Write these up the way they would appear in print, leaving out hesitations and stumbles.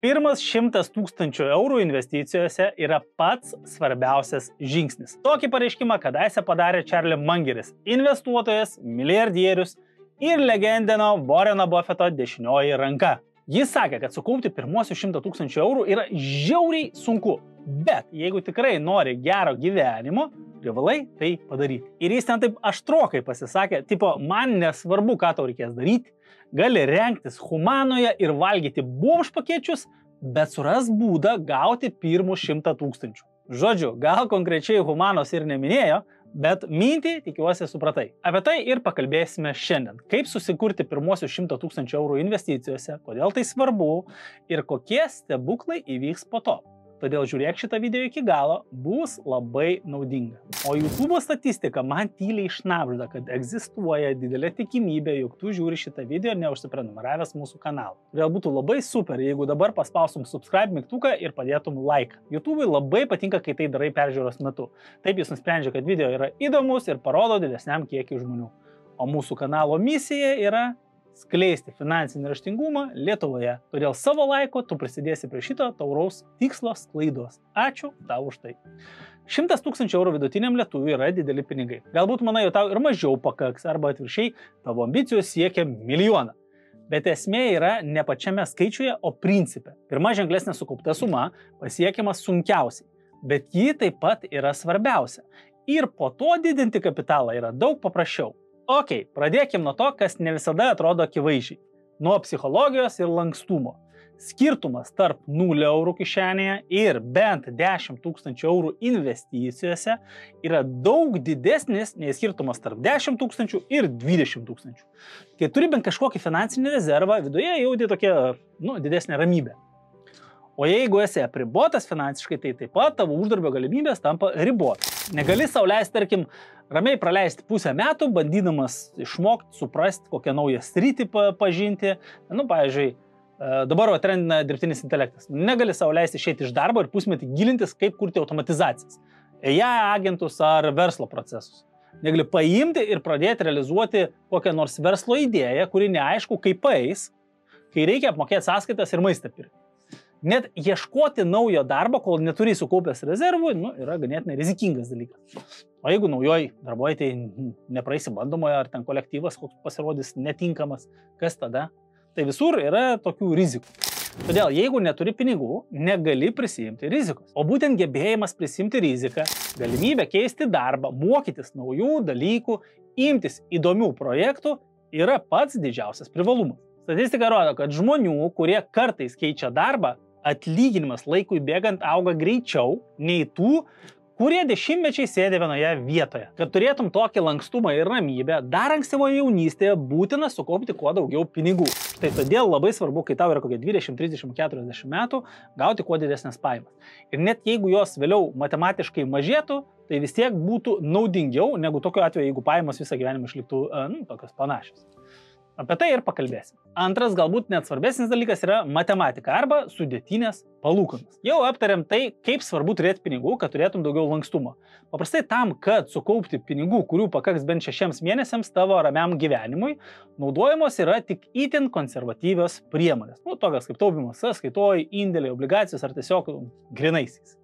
Pirmas 100 000 eurų investicijose yra pats svarbiausias žingsnis. Tokį pareiškimą kadaise padarė Charlie Mungeris, investuotojas, milijardierius ir legendino Warreno Buffetto dešinioji ranka. Jis sakė, kad sukaupti pirmosius 100 000 eurų yra žiauriai sunku, bet jeigu tikrai nori gero gyvenimo, privalai tai padaryti. Ir jis ten taip aštrokai pasisakė, tipo, man nesvarbu, ką tau reikės daryti, gali rengtis Humanoje ir valgyti bomžpakėčius, bet suras būdą gauti pirmus 100 000. Žodžiu, gal konkrečiai Humanos ir neminėjo, bet mintį tikiuosi supratai. Apie tai ir pakalbėsime šiandien. Kaip susikurti pirmosius 100 000 eurų investicijose, kodėl tai svarbu ir kokie stebuklai įvyks po to. Todėl žiūrėk šitą video iki galo, bus labai naudinga. O YouTube statistika man tyliai šnabžda, kad egzistuoja didelė tikimybė, jog tu žiūri šitą video neužsiprenumeravęs mūsų kanalą. Todėl būtų labai super, jeigu dabar paspaustum subscribe mygtuką ir padėtum like. YouTube'ui labai patinka, kai tai darai peržiūros metu. Taip jis nusprendžia, kad video yra įdomus ir parodo didesniam kiekiui žmonių. O mūsų kanalo misija yra skleisti finansinį raštingumą Lietuvoje. Todėl savo laiku tu prisidėsi prie šito tauraus tikslo sklaidos. Ačiū tau už tai. 100 000 eurų vidutiniam lietuviui yra dideli pinigai. Galbūt manai, jau tau ir mažiau pakaks, arba atvirkščiai tavo ambicijos siekia milijoną. Bet esmė yra ne pačiame skaičiuje, o principe. Pirma ženklesnė sukaupta suma pasiekiama sunkiausiai, bet ji taip pat yra svarbiausia. Ir po to didinti kapitalą yra daug paprasčiau. Ok, pradėkim nuo to, kas ne visada atrodo akivaizdžiai. Nuo psichologijos ir lankstumo. Skirtumas tarp 0 eurų kišenėje ir bent 10 000 eurų investicijose yra daug didesnis nei skirtumas tarp 10 000 ir 20 000. Kai turi bent kažkokį finansinį rezervą, viduje jauti tokia, didesnė ramybė. O jeigu esi apribotas finansiškai, tai taip pat tavo uždarbio galimybės tampa ribotas. Negali sau leisti, tarkim, ramiai praleisti pusę metų, bandydamas išmokti, suprasti, kokią naują sritį pažinti. Pavyzdžiui, dabar trendina dirbtinis intelektas. Negali sau leisti išeiti iš darbo ir pusmetį gilintis, kaip kurti automatizacijas, AI agentus ar verslo procesus. Negali paimti ir pradėti realizuoti kokią nors verslo idėją, kuri neaišku kaip paeis, kai reikia apmokėti sąskaitas ir maistą pirkti. Net ieškoti naujo darbo, kol neturi sukaupęs rezervų, yra ganėtinai rizikingas dalykas. O jeigu naujoj darbovietėj nepraeisi bandomojo, ar ten kolektyvas koks pasirodys netinkamas, kas tada? Tai visur yra tokių rizikų. Todėl, jeigu neturi pinigų, negali prisiimti rizikos. O būtent gebėjimas prisiimti riziką, galimybė keisti darbą, mokytis naujų dalykų, imtis įdomių projektų yra pats didžiausias privalumas. Statistika rodo, kad žmonių, kurie kartais keičia darbą, atlyginimas laikui bėgant auga greičiau nei tų, kurie dešimtmečiai sėdi vienoje vietoje. Kad turėtum tokį lankstumą ir ramybę, dar ankstyvoje jaunystėje būtina sukaupti kuo daugiau pinigų. Štai todėl labai svarbu, kai tau yra kokie 20, 30, 40 metų, gauti kuo didesnės pajamas. Ir net jeigu jos vėliau matematiškai mažėtų, tai vis tiek būtų naudingiau, negu tokiu atveju, jeigu pajamos visą gyvenimą išliktų tokios panašios. Apie tai ir pakalbėsim. Antras, galbūt net svarbesnis dalykas yra matematika arba sudėtinės palūkanos. Jau aptarėm tai, kaip svarbu turėti pinigų, kad turėtum daugiau lankstumo. Paprastai tam, kad sukaupti pinigų, kurių pakaks bent 6 mėnesiams tavo ramiam gyvenimui, naudojamos yra tik itin konservatyvios priemonės. Tokios kaip taupimas sąskaitoj, indėliai, obligacijos ar tiesiog grynaisiais.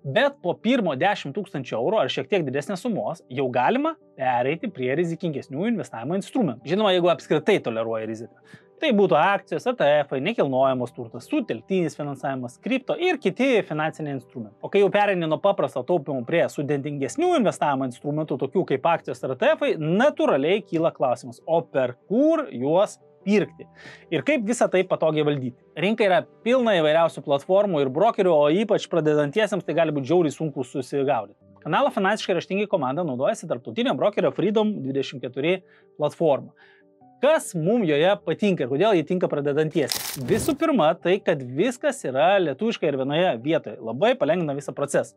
Bet po pirmo 10 000 eurų ar šiek tiek didesnės sumos jau galima pereiti prie rizikingesnių investavimo instrumentų. Žinoma, jeigu apskritai toleruoja riziką. Tai būtų akcijos, ETF, nekilnojamos turtas, sutelktinis finansavimas, kripto ir kiti finansiniai instrumentai. O kai jau pereini nuo paprasto taupimo prie sudėtingesnių investavimo instrumentų, tokių kaip akcijos ar ETF, natūraliai kyla klausimas, o per kur juos pirkti ir kaip visą tai patogiai valdyti. Rinka yra pilna įvairiausių platformų ir brokerių, o ypač pradedantiesiems tai gali būti žiauriai sunku susigaudyti. Kanalo finansiškai raštingi komanda naudojasi tarptautinio brokerio Freedom24 platformą. Kas mums joje patinka ir kodėl jį tinka pradedantiesiems? Visų pirma, tai kad viskas yra lietuviškai ir vienoje vietoje. Labai palengvina visą procesą.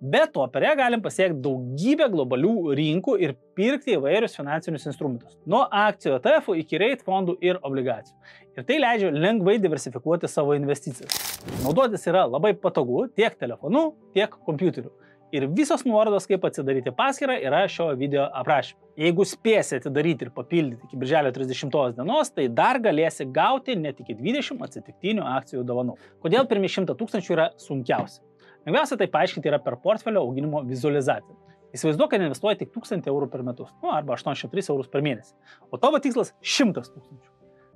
Be to, per ją galim pasiekti daugybę globalių rinkų ir pirkti įvairius finansinius instrumentus. Nuo akcijų, ETF iki REIT fondų ir obligacijų. Ir tai leidžia lengvai diversifikuoti savo investicijas. Naudotis yra labai patogu tiek telefonu, tiek kompiuteriu. Ir visos nuorodos, kaip atsidaryti paskyrą, yra šio video aprašyme. Jeigu spėsi atidaryti ir papildyti iki birželio 30 dienos, tai dar galėsi gauti net iki 20 atsitiktinių akcijų dovanų. Kodėl pirmi 100 000 yra sunkiausia? Lengviausia tai paaiškinti yra per portfelio auginimo vizualizaciją. Įsivaizduok, kad investuoji tik 1000 eurų per metus, arba 83 eurus per mėnesį, o tavo tikslas 100 000.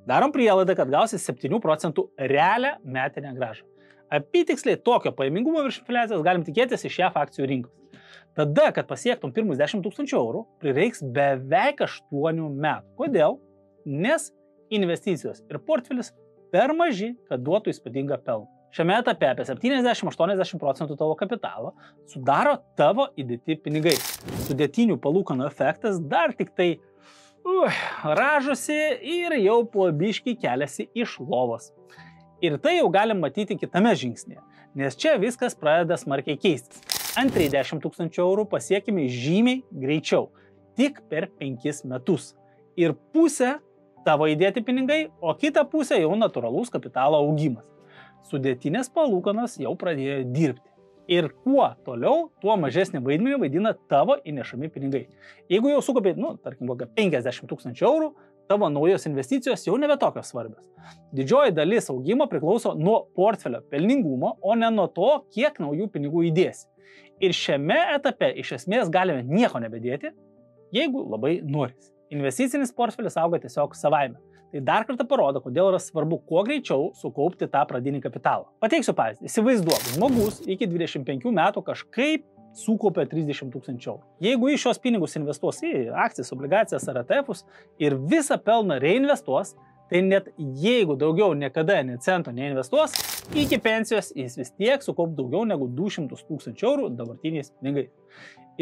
Darom prielaidą, kad gausi 7 procentų realią metinę grąžą. Apytiksliai tokio pajamingumo virš infliacijos galim tikėtis iš JAV akcijų rinkos. Tada, kad pasiektum pirmus 10 000 eurų, prireiks beveik 8 metų. Kodėl? Nes investicijos ir portfelis per maži, kad duotų įspūdingą pelną. Šiame etape apie 70–80 procentų tavo kapitalo sudaro tavo įdėti pinigai. Sudėtinių palūkanų efektas dar tik tai ražosi ir jau po biškį keliasi iš lovos. Ir tai jau galim matyti kitame žingsnėje, nes čia viskas pradeda smarkiai keistis. Antrąjį 10 000 eurų pasiekime žymiai greičiau, tik per 5 metus. Ir pusę tavo įdėti pinigai, o kitą pusę jau natūralus kapitalo augimas. Sudėtinės palūkanos jau pradėjo dirbti. Ir kuo toliau, tuo mažesnį vaidmenį vaidina tavo įnešami pinigai. Jeigu jau sukaupi, tarkim, 50 000 eurų, tavo naujos investicijos jau nebe tokios svarbios. Didžioji dalis augimo priklauso nuo portfelio pelningumo, o ne nuo to, kiek naujų pinigų įdėsi. Ir šiame etape iš esmės galime nieko nebedėti, jeigu labai norisi. Investicinis portfelis auga tiesiog savaime. Tai dar kartą parodo, kodėl yra svarbu kuo greičiau sukaupti tą pradinį kapitalą. Pateiksiu pavyzdį. Įsivaizduok, žmogus iki 25 metų kažkaip sukaupė 30 000 eurų. Jeigu iš šios pinigus investuos į akcijas, obligacijas ar ETF'us ir visą pelną reinvestuos, tai net jeigu daugiau niekada nė cento neinvestuos, iki pensijos jis vis tiek sukaups daugiau negu 200 000 eurų dabartiniais pinigais.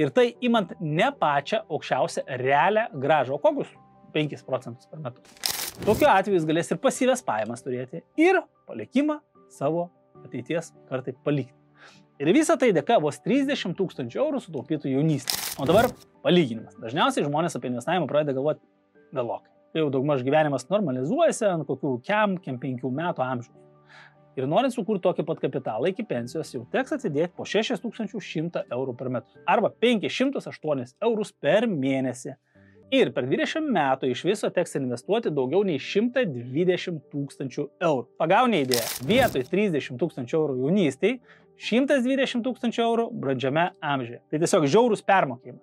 Ir tai imant ne pačią aukščiausią realią grąžą, o kokius 5 procentus per metus. Tokiu atveju jis galės ir pasyvias pajamas turėti ir palikimą savo ateities kartai palikti. Ir visą tai dėka vos 30 000 eurų sutaupytų jaunystė. O dabar palyginimas. Dažniausiai žmonės apie investavimą pradeda galvoti vėlokai. Kai jau daugmaž gyvenimas normalizuojasi ant kokių 5 metų amžiaus. Ir norint sukurti tokį pat kapitalą iki pensijos, jau teks atsidėti po 6100 eurų per metus. Arba 508 eurus per mėnesį. Ir per 20 metų iš viso teks investuoti daugiau nei 120 000 eurų. Pagauni idėją. Vietoj 30 000 eurų jaunystėj, 120 000 eurų brandžiame amžiuje. Tai tiesiog žiaurus permokėjimas.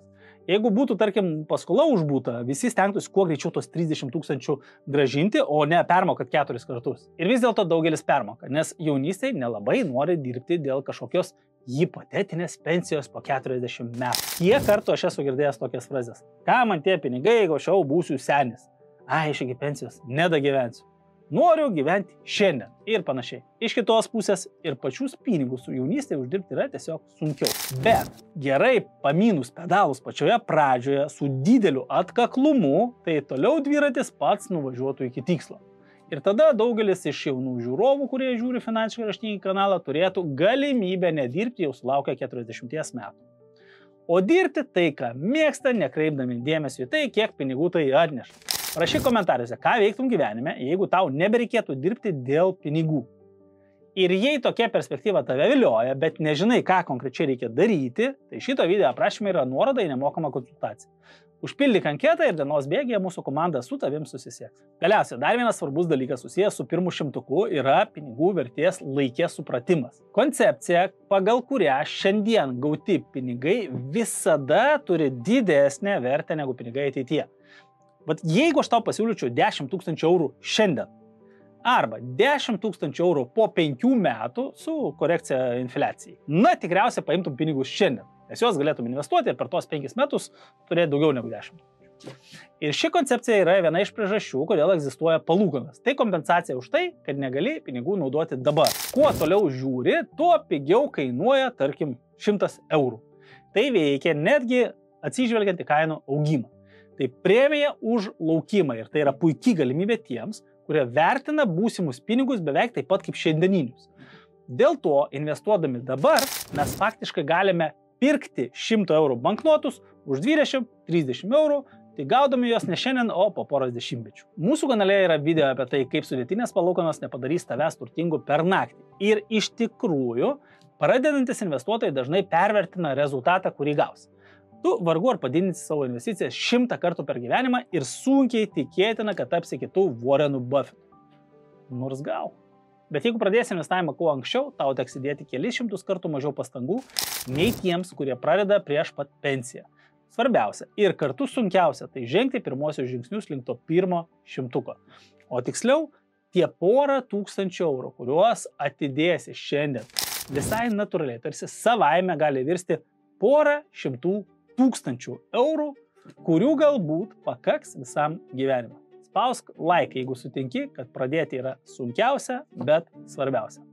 Jeigu būtų, tarkim, paskola už būtą, visi stengtųsi kuo greičiau tos 30 000 gražinti, o ne permokat 4 kartus. Ir vis dėlto daugelis permoka, nes jaunystėj nelabai nori dirbti dėl kažkokios hipotetinės pensijos po 40 metų. Kiek kartų aš esu girdėjęs tokias frazes? Ką man tie pinigai, jeigu aš jau būsiu senis? Aš iki pensijos nedagyvensiu. Noriu gyventi šiandien ir panašiai. Iš kitos pusės ir pačius pinigus su jaunystėje uždirbti yra tiesiog sunkiau. Bet gerai pamynus pedalus pačioje pradžioje su dideliu atkaklumu, tai toliau dviratis pats nuvažiuotų iki tikslo. Ir tada daugelis iš jaunų žiūrovų, kurie žiūri Finansiškai raštingi kanalą, turėtų galimybę nedirbti jau sulaukę 40 metų. O dirbti tai, ką mėgsta, nekreipdami dėmesio į tai, kiek pinigų tai atneša. Rašyk komentaruose, ką veiktum gyvenime, jeigu tau nebereikėtų dirbti dėl pinigų. Ir jei tokia perspektyva tave vilioja, bet nežinai, ką konkrečiai reikia daryti, tai šito video aprašyme yra nuoroda į nemokamą konsultaciją. Užpildyk anketą ir dienos bėgyje mūsų komanda su tavim susisieks. Galiausiai, dar vienas svarbus dalykas susijęs su pirmu šimtuku yra pinigų vertės laikės supratimas. Koncepcija, pagal kurią šiandien gauti pinigai visada turi didesnę vertę negu pinigai ateityje. Bet jeigu aš tau pasiūlyčiau 10 000 eurų šiandien arba 10 000 eurų po 5 metų su korekcija infliacijai, tikriausiai paimtum pinigus šiandien, nes juos galėtum investuoti ir per tos 5 metus turėti daugiau negu 10 000. Ir ši koncepcija yra viena iš priežasčių, kodėl egzistuoja palūkanos. Tai kompensacija už tai, kad negali pinigų naudoti dabar. Kuo toliau žiūri, tuo pigiau kainuoja, tarkim, 100 eurų. Tai veikia netgi atsižvelgiant į kainų augimą. Tai premija už laukimą ir tai yra puikiai galimybė tiems, kurie vertina būsimus pinigus beveik taip pat kaip šiandieninius. Dėl to, investuodami dabar, mes faktiškai galime pirkti 100 eurų banknotus už 20–30 eurų, tai gaudami juos ne šiandien, o po poros dešimtmečių. Mūsų kanale yra video apie tai, kaip sudėtinės palūkanos nepadarys tavęs turtingu per naktį. Ir iš tikrųjų, Pradedantis investuotojai dažnai pervertina rezultatą, kurį gaus. Tu vargu ar padidinsi savo investicijas 100 kartų per gyvenimą ir sunkiai tikėtina, kad tapsi kitų Warrenu Buffettu. Nors gal. Bet jeigu pradėsi investavimą kuo anksčiau, tau teks įdėti kelis šimtus kartų mažiau pastangų nei tiems, kurie pradeda prieš pat pensiją. Svarbiausia ir kartu sunkiausia tai žengti pirmosius žingsnius link to pirmo 100. O tiksliau, tie porą tūkstančių eurų, kuriuos atidėsi šiandien, visai natūraliai, tarsi savaime gali virsti porą 100 000 eurų, kurių galbūt pakaks visam gyvenimui. Spausk like, jeigu sutinki, kad pradėti yra sunkiausia, bet svarbiausia.